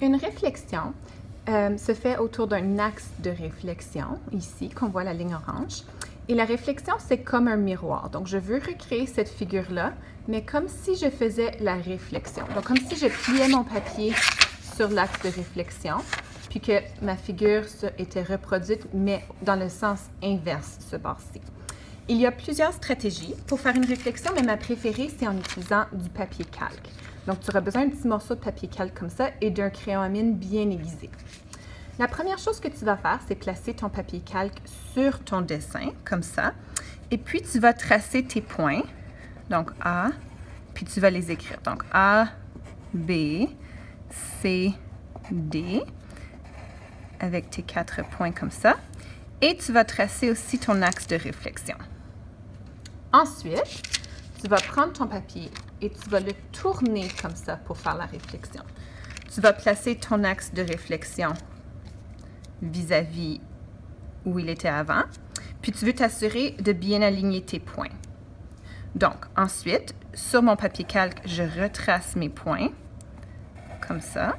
Une réflexion se fait autour d'un axe de réflexion, ici, qu'on voit la ligne orange. Et la réflexion, c'est comme un miroir. Donc, je veux recréer cette figure-là, mais comme si je faisais la réflexion. Donc, comme si je pliais mon papier sur l'axe de réflexion, puis que ma figure était reproduite, mais dans le sens inverse, ce bord-ci. Il y a plusieurs stratégies pour faire une réflexion, mais ma préférée, c'est en utilisant du papier calque. Donc, tu auras besoin d'un petit morceau de papier calque comme ça et d'un crayon à mine bien aiguisé. La première chose que tu vas faire, c'est placer ton papier calque sur ton dessin, comme ça. Et puis, tu vas tracer tes points. Donc, A, puis tu vas les écrire. Donc, A, B, C, D, avec tes 4 points comme ça. Et tu vas tracer aussi ton axe de réflexion. Ensuite, tu vas prendre ton papier et tu vas le tourner comme ça pour faire la réflexion. Tu vas placer ton axe de réflexion vis-à-vis où il était avant. Puis tu veux t'assurer de bien aligner tes points. Donc, ensuite, sur mon papier calque, je retrace mes points comme ça.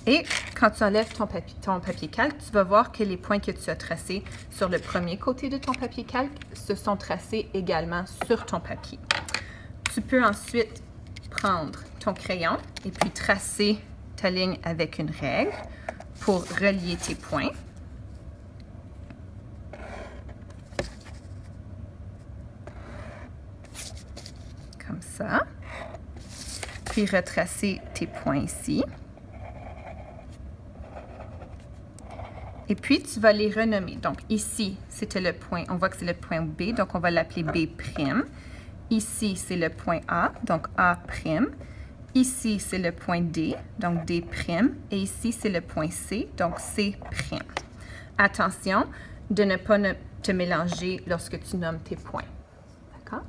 Et quand tu enlèves ton papier calque, tu vas voir que les points que tu as tracés sur le premier côté de ton papier calque se sont tracés également sur ton papier. Tu peux ensuite prendre ton crayon et puis tracer ta ligne avec une règle pour relier tes points. Comme ça. Puis retracer tes points ici. Et puis, tu vas les renommer. Donc, ici, c'était le point, on voit que c'est le point B, donc on va l'appeler B'. Ici, c'est le point A, donc A'. Ici, c'est le point D, donc D'. Et ici, c'est le point C, donc C'. Attention de ne pas te mélanger lorsque tu nommes tes points. D'accord?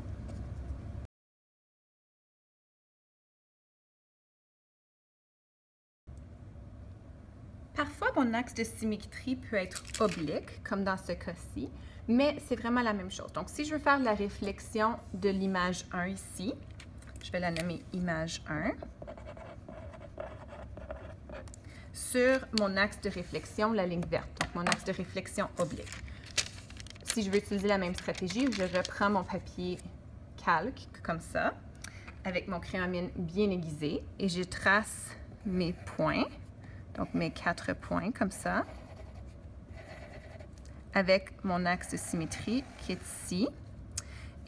Parfois, mon axe de symétrie peut être oblique, comme dans ce cas-ci, mais c'est vraiment la même chose. Donc, si je veux faire la réflexion de l'image 1 ici, je vais la nommer image 1, sur mon axe de réflexion, la ligne verte, donc mon axe de réflexion oblique. Si je veux utiliser la même stratégie, je reprends mon papier calque, comme ça, avec mon crayon à mine bien aiguisé, et je trace mes points. Donc, mes 4 points, comme ça, avec mon axe de symétrie qui est ici.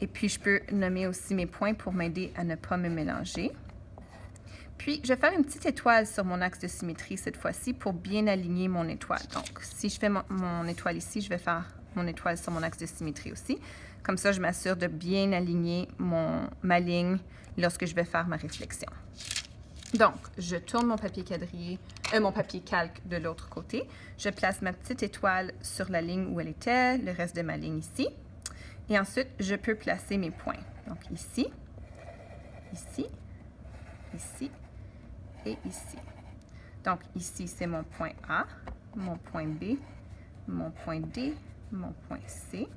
Et puis, je peux nommer aussi mes points pour m'aider à ne pas me mélanger. Puis, je vais faire une petite étoile sur mon axe de symétrie cette fois-ci pour bien aligner mon étoile. Donc, si je fais mon étoile ici, je vais faire mon étoile sur mon axe de symétrie aussi. Comme ça, je m'assure de bien aligner ma ligne lorsque je vais faire ma réflexion. Donc, je tourne mon papier mon papier calque de l'autre côté. Je place ma petite étoile sur la ligne où elle était, le reste de ma ligne ici. Et ensuite, je peux placer mes points. Donc, ici, ici, ici et ici. Donc, ici, c'est mon point A, mon point B, mon point D, mon point C.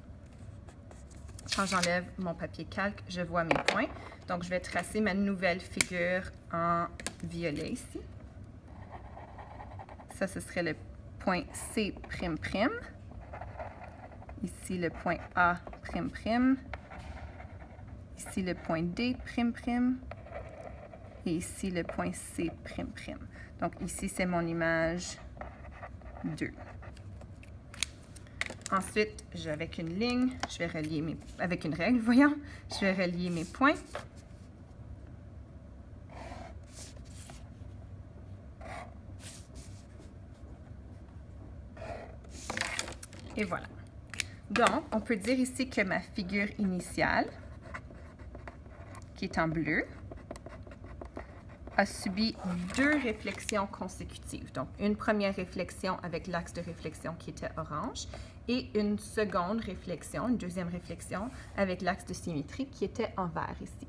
Quand j'enlève mon papier calque, je vois mes points. Donc, je vais tracer ma nouvelle figure en violet ici. Ça, ce serait le point C''. Ici, le point A''. Ici, le point D''. Et ici, le point C''. Donc, ici, c'est mon image 2. Ensuite, avec une ligne, je vais relier avec une règle, voyons, je vais relier mes points. Et voilà. Donc, on peut dire ici que ma figure initiale, qui est en bleu, a subi 2 réflexions consécutives. Donc, une première réflexion avec l'axe de réflexion qui était orange et une seconde réflexion, une deuxième réflexion avec l'axe de symétrie qui était en vert ici.